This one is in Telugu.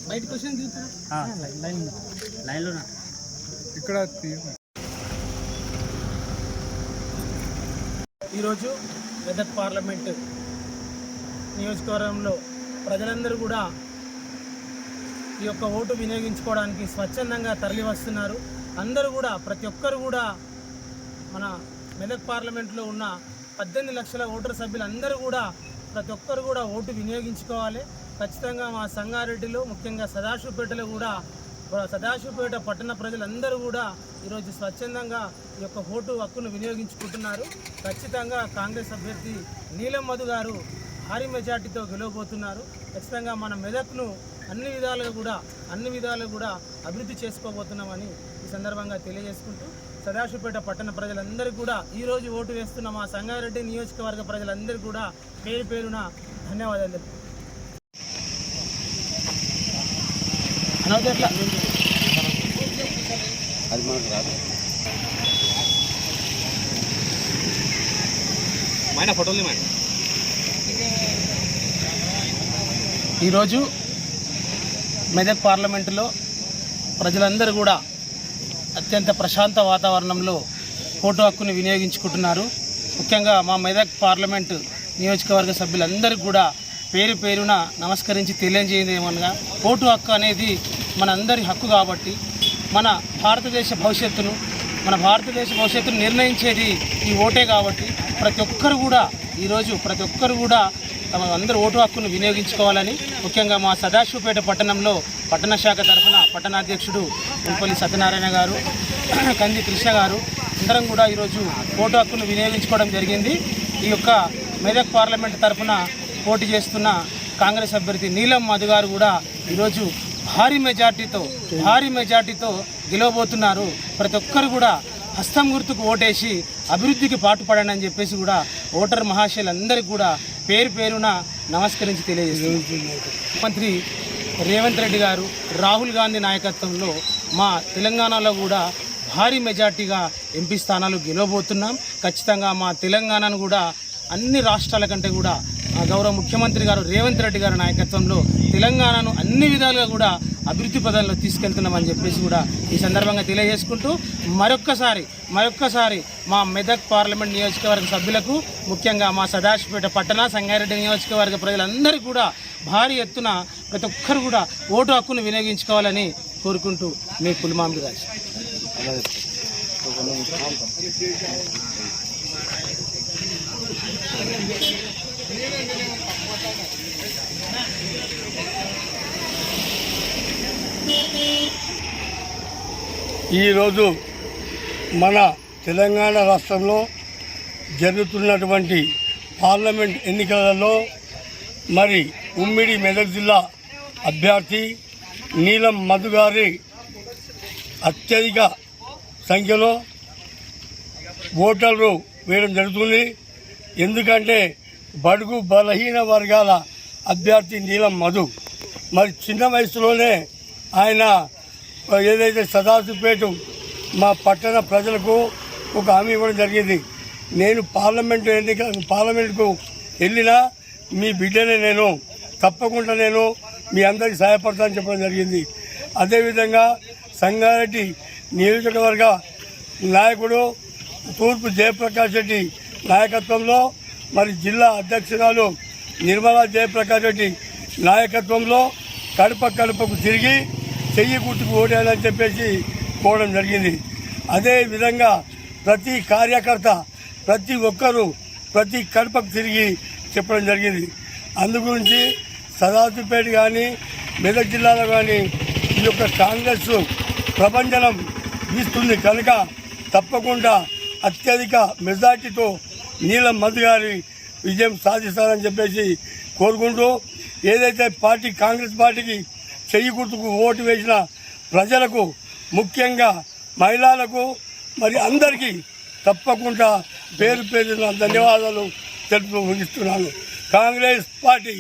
బయట క్వశ్చన్ లైన్లోనా ఇక్కడ ఈరోజు మెదక్ పార్లమెంటు నియోజకవర్గంలో ప్రజలందరూ కూడా ఈ యొక్క ఓటు వినియోగించుకోవడానికి స్వచ్ఛందంగా తరలి వస్తున్నారు. అందరూ కూడా ప్రతి ఒక్కరు కూడా మన మెదక్ పార్లమెంట్లో ఉన్న 18 లక్షల ఓటర్ సభ్యులందరూ కూడా ప్రతి ఒక్కరు కూడా ఓటు వినియోగించుకోవాలి. ఖచ్చితంగా మా సంగారెడ్డిలో ముఖ్యంగా సదాశివపేటలో కూడా సదాశివపేట పట్టణ ప్రజలందరూ కూడా ఈరోజు స్వచ్ఛందంగా ఈ యొక్క ఓటు హక్కును వినియోగించుకుంటున్నారు. ఖచ్చితంగా కాంగ్రెస్ అభ్యర్థి నీలం మధు గారు భారీ మెజార్టీతో గెలవబోతున్నారు. ఖచ్చితంగా మన మెదక్ను అన్ని విధాలుగా కూడా అభివృద్ధి చేసుకోబోతున్నామని ఈ సందర్భంగా తెలియజేసుకుంటూ సదాశివపేట పట్టణ ప్రజలందరికీ కూడా ఈరోజు ఓటు వేస్తున్న మా సంగారెడ్డి నియోజకవర్గ ప్రజలందరికీ కూడా పేరు పేరున ధన్యవాదాలు. ఈరోజు మెదక్ పార్లమెంటులో ప్రజలందరూ కూడా అత్యంత ప్రశాంత వాతావరణంలో ఓటు హక్కుని వినియోగించుకుంటున్నారు. ముఖ్యంగా మా మెదక్ పార్లమెంటు నియోజకవర్గ సభ్యులందరికీ కూడా పేరు పేరున నమస్కరించి తెలియజేయడం ఏమనగా ఓటు హక్కు అనేది మన అందరి హక్కు కాబట్టి మన భారతదేశ భవిష్యత్తును నిర్ణయించేది ఈ ఓటే కాబట్టి ప్రతి ఒక్కరు కూడా అందరూ ఓటు హక్కును వినియోగించుకోవాలని ముఖ్యంగా మా సదాశివపేట పట్టణంలో పట్టణ శాఖ తరఫున పట్టణాధ్యక్షుడు ఉల్పల్లి సత్యనారాయణ గారు, కంది కృష్ణ గారు అందరం కూడా ఈరోజు ఓటు హక్కును వినియోగించుకోవడం జరిగింది. ఈ యొక్క మెదక్ పార్లమెంట్ తరఫున పోటీ చేస్తున్న కాంగ్రెస్ అభ్యర్థి నీలం మధు గారు కూడా ఈరోజు భారీ మెజార్టీతో గెలవబోతున్నారు. ప్రతి ఒక్కరు కూడా హస్తం గుర్తుకు ఓటేసి అభివృద్ధికి పాటుపడండి అని చెప్పేసి కూడా ఓటర్ మహాశయులందరికీ కూడా పేరు పేరున నమస్కరించి తెలియజేస్తున్నారు. ముఖ్యమంత్రి రేవంత్ రెడ్డి గారు, రాహుల్ గాంధీ నాయకత్వంలో మా తెలంగాణలో కూడా భారీ మెజార్టీగా ఎంపీ స్థానాలు గెలవబోతున్నాం. ఖచ్చితంగా మా తెలంగాణను కూడా అన్ని రాష్ట్రాల కంటే కూడా గౌరవ ముఖ్యమంత్రి గారు రేవంత్ రెడ్డి గారి నాయకత్వంలో తెలంగాణను అన్ని విధాలుగా కూడా అభివృద్ధి పదంలో తీసుకెళ్తున్నామని చెప్పేసి కూడా ఈ సందర్భంగా తెలియజేసుకుంటూ మరొక్కసారి మా మెదక్ పార్లమెంట్ నియోజకవర్గ సభ్యులకు, ముఖ్యంగా మా సదాశివపేట పట్టణ సంగారెడ్డి నియోజకవర్గ ప్రజలందరికీ కూడా భారీ ఎత్తున ప్రతి ఒక్కరు కూడా ఓటు హక్కును వినియోగించుకోవాలని కోరుకుంటూ మీ పులిమామిడి రాజు. ఈరోజు మన తెలంగాణ రాష్ట్రంలో జరుగుతున్నటువంటి పార్లమెంట్ ఎన్నికలలో మరి ఉమ్మడి మెదక్ జిల్లా అభ్యర్థి నీలం మధు గారి అత్యధిక సంఖ్యలో ఓటర్లు వేయడం జరుగుతుంది. ఎందుకంటే బడుగు బలహీన వర్గాల అభ్యర్థి నీలం మధు మరి చిన్న వయసులోనే ఆయన ఏదైతే సదాశివపేట మా పట్టణ ప్రజలకు ఒక హామీ ఇవ్వడం జరిగింది. నేను పార్లమెంటుకు వెళ్ళినా మీ బిడ్డనే నేను తప్పకుండా మీ అందరికీ సహాయపడతానని చెప్పడం జరిగింది. అదేవిధంగా సంగారెడ్డి నియోజకవర్గ నాయకుడు తూర్పు జయప్రకాష్ రెడ్డి నాయకత్వంలో మరి జిల్లా అధ్యక్షురాలు నిర్మలా జయప్రకాష్ రెడ్డి నాయకత్వంలో కడపకు తిరిగి చెయ్యి గుర్తుకు ఓటేయాలని చెప్పేసి కోవడం జరిగింది. అదేవిధంగా ప్రతి కార్యకర్త ప్రతి ఒక్కరూ ప్రతి కడపకు తిరిగి చెప్పడం జరిగింది. అందుగురించి సదాశివపేట కానీ మెదక్ జిల్లాలో కానీ ఈ యొక్క కాంగ్రెస్ ప్రభంజనం వీస్తుంది కనుక తప్పకుండా అత్యధిక మెజార్టీతో నీలం మధు గారి విజయం సాధిస్తారని చెప్పేసి కోరుకుంటూ ఏదైతే కాంగ్రెస్ పార్టీకి చెయ్యి గుర్తుకు ఓటు వేసిన ప్రజలకు ముఖ్యంగా మహిళలకు మరి అందరికీ తప్పకుండా పేరు పేరున ధన్యవాదాలు తెలుపుతూ ముగిస్తున్నాను. కాంగ్రెస్ పార్టీ